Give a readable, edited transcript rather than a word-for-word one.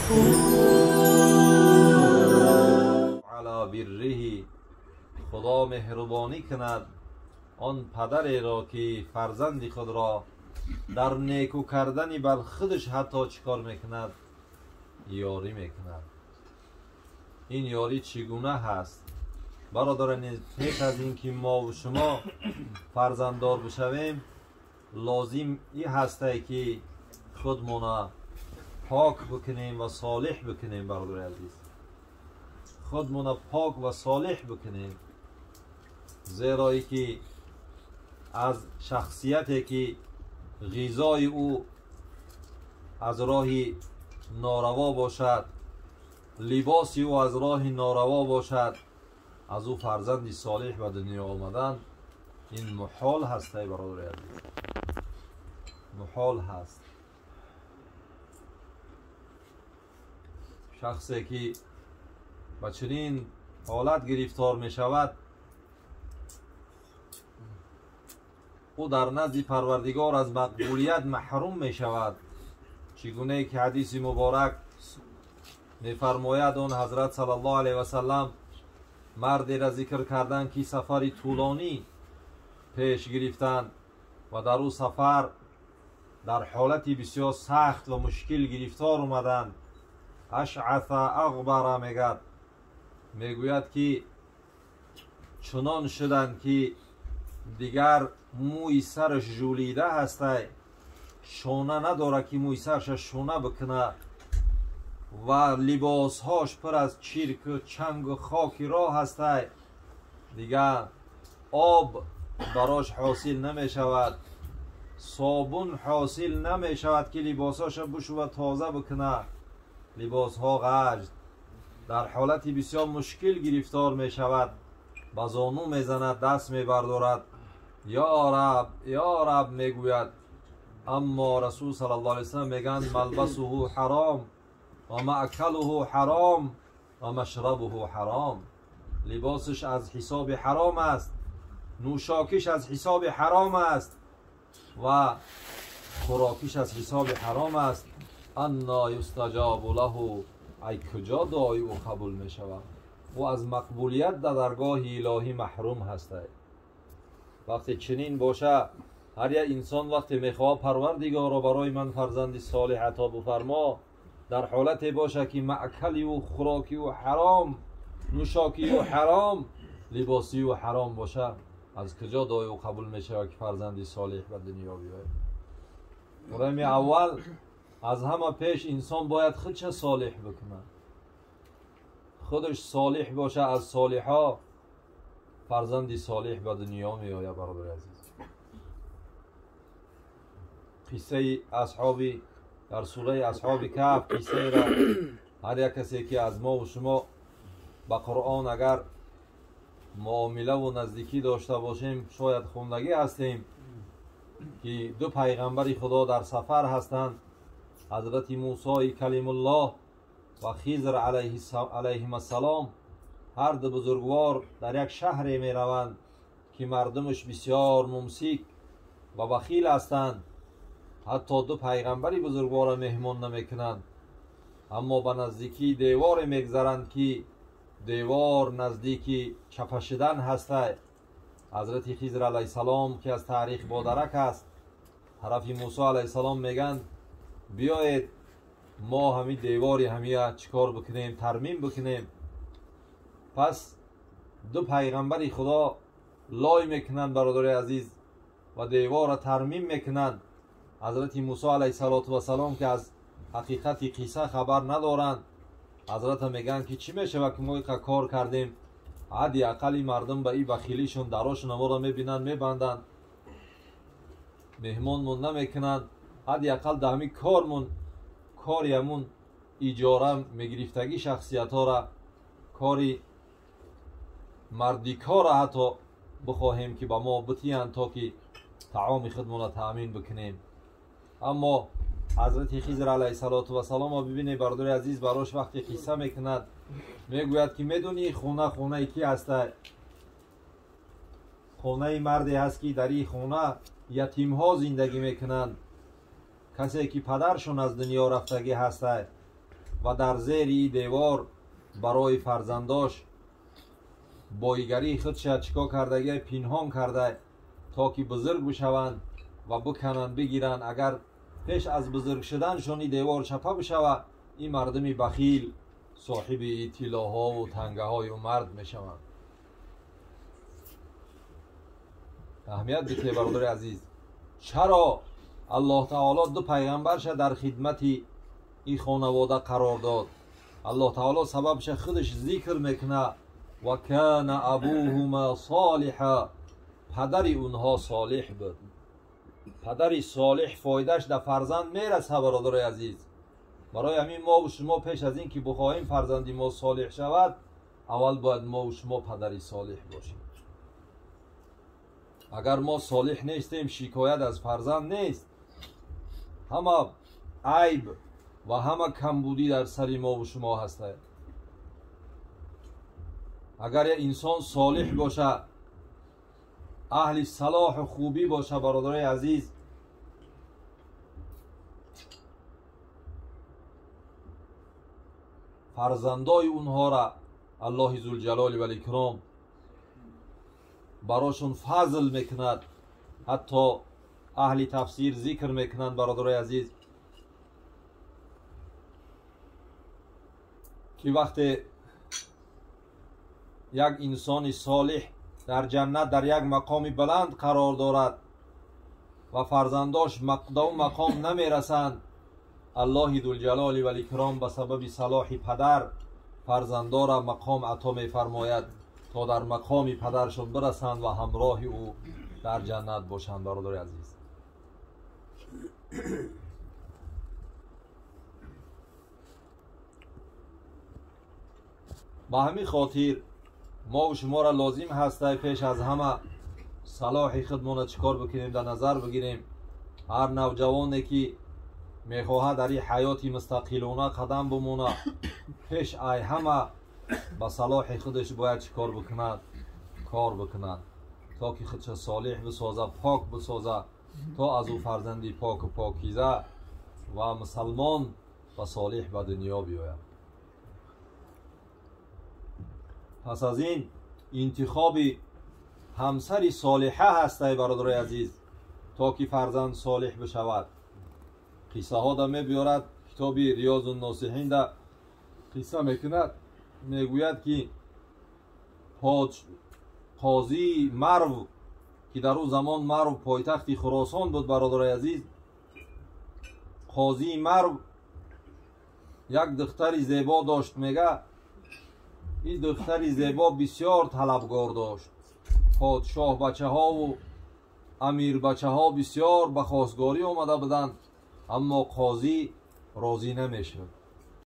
علی بره، خدا مهربانی کند آن پدری را که فرزند خود را در نیکو کردن بر خودش حتی چیکار میکند؟ یاری میکند. این یاری چگونه هست؟ برادران، پیش از اینکه ما و شما فرزنددار بشویم لازم این هسته که خودمون پاک بکنیم و صالح بکنیم. برادر عزیز، خودمون پاک و صالح بکنیم، زیرا ای که از شخصیتی که غذای او از راه ناروا باشد، لباسی او از راه ناروا باشد، از او فرزندی صالح به دنیا آمدن این محال هست. ای برادر عزیز، محال هست. شخصی که با چنین حالت گرفتار می شود او در نزد پروردگار از مقبولیت محروم می شود. چگونه که حدیث مبارک می فرماید اون حضرت صلی الله علیه و سلم مردی را ذکر کردن که سفری طولانی پیش گرفتند و در او سفر در حالتی بسیار سخت و مشکل گرفتار اومدند. اشعث اغبر میگوید که چنان شدند که دیگر موی سرش ژولیده هسته، شونه نداره که موی سرش شونه بکنه و لباسهاش پر از چرک و چنگ و خاک راه هسته. دیگر آب براش حاصل نمی شود، صابون حاصل نمی شود که لباسهاش بشو تازه بکنه. لباسها غجد، در حالتی بسیار مشکل گرفتار می شود. به زانو می زند، دست می بردارد، یا رب می گوید. اما رسول صلی الله علیه وسلم میگن ملبسه حرام و مأکله حرام و مشربه حرام. لباسش از حساب حرام است، نوشاکیش از حساب حرام است و خوراکیش از حساب حرام است. انا یستجاب له، ای کجا دعای او قبول می شود؟ او از مقبولیت در درگاه الهی محروم هسته. وقتی چنین باشه، هر یک انسان وقتی میخواه پروردگارا برای من فرزند صالح عطا بفرما، در حالت باشه که مأکلی و خوراکی و حرام، نوشاکی و حرام، لباسی و حرام باشه، از کجا دعای او قبول می شود که فرزندی صالح به دنیا بیاید؟ برای اول از همه پیش انسان باید خودش صالح بکنه، خودش صالح باشه. از صالحا فرزندی صالح به دنیا می آید. برادر عزیز، قصه اصحابی در سوره اصحاب کهف، قصه را هر یک کسی که از ما و شما با قرآن اگر معامله و نزدیکی داشته باشیم شاید خوندگی هستیم که دو پیغمبر خدا در سفر هستند، حضرت موسی کلیم الله و خضر علیهم السلام. هر دو بزرگوار در یک شهر می روند که مردمش بسیار ممسک و بخیل هستند، حتی دو پیغمبری بزرگوار را مهمان نمی کنند. اما به نزدیکی دیوار میگذرند که دیوار نزدیکی چپشیدن هسته. حضرت خضر علیه السلام که از تاریخ بادرک است، طرف موسی علیه السلام میگن بیایید ما همین دیواری همیه چیکار بکنیم؟ ترمیم بکنیم. پس دو پیغمبر خدا لای میکنند برادر عزیز و دیوار را ترمیم میکنند. حضرت موسی علیه السلام که از حقیقت قصه خبر ندارند، حضرت میگن که چی میشه وقتی ما کار کردیم؟ حدی اقلی مردم به این بخیلیشون دراشون ما را میبینن میبندن، مهمانمون نمیکنن. حدی اقل در همین کاری همون ایجاره میگرفتگی شخصیت ها را، کاری مردی کار را حتی بخواهیم که با ما بتیان تا که طعام خودمون را تأمین بکنیم. اما حضرت خضر علیه السلام ها ببینید برادر عزیز، براش وقتی قصه میکند میگوید که میدونی خونه کی هسته؟ خونه مردی هست که در این خونه یتیم ها زندگی میکنند، کسی که پدرشون از دنیا رفتگی هسته و در زیر این دیوار برای فرزنداش بایگری خودش چیکار کردگی پنهان کرده تا که بزرگ بشوند و بکنن بگیرن. اگر پیش از بزرگ شدنشون این دیوار چپه بشوه، این مردمی بخیل صاحب طلاها و تنگه های و مرد میشوند. اهمیت بده برادر عزیز. چرا الله تعالی دو پیغمبرش در خدمت این خانواده قرار داد؟ الله تعالی سببش خودش ذکر میکنه و کان ابوهما صالحا، پدر اونها صالح بود. پدر صالح فایدهش در فرزند میرسه برادر عزیز. برای همین ما و شما پیش از این که بخواهیم فرزندی ما صالح شود، اول باید ما و شما پدری صالح باشیم. اگر ما صالح نیستیم، شکایت از فرزند نیست، همه عیب و همه کمبودی در سر ما و شما هسته. اگر انسان صالح باشه، اهل صلاح و خوبی باشه برادر عزیز، فرزندای اونها را الله ذوالجلال و الاکرام براشون فضل میکند. حتی اهل تفسیر ذکر میکنند برادر عزیز که وقتی یک انسان صالح در جنت در یک مقام بلند قرار دارد و فرزنداش مقدم مقام نمیرسند، الله ذوالجلال و الاکرام به سبب صلاح پدر فرزندا را مقام عطا میفرماید تا در مقام پدرشون برسند و همراه او در جنت باشند برادر عزیز. با همین خاطر ما و شما را لازم هسته پیش از همه صلاح خودمان چیکار بکنیم در نظر بگیریم. هر نوجوانی که میخواهد در این حیات مستقلانه قدم بمونه، پیش ای همه با صلاح خودش باید چیکار بکند؟ کار بکند تا که خودش صالح بسازه، پاک بسازه، تا از او فرزندی پاک و پاکیزه و مسلمان و صالح به دنیا بیاید. پس از این انتخاب همسری صالحه هسته برادر عزیز تا که فرزند صالح بشود. قصه ها دا میبیارد کتاب ریاض الناصحین دا قصه میکند، میگوید که قاضی مرو که در اون زمان مرو پایتخت خراسان بود برادر عزیز، قاضی مرو یک دختر زیبا داشت. میگه این دختر زیبا بسیار طلبگار داشت. پادشاه بچه ها و امیر بچه ها بسیار به خواستگاری آمده بودند، اما قاضی راضی نمیشد.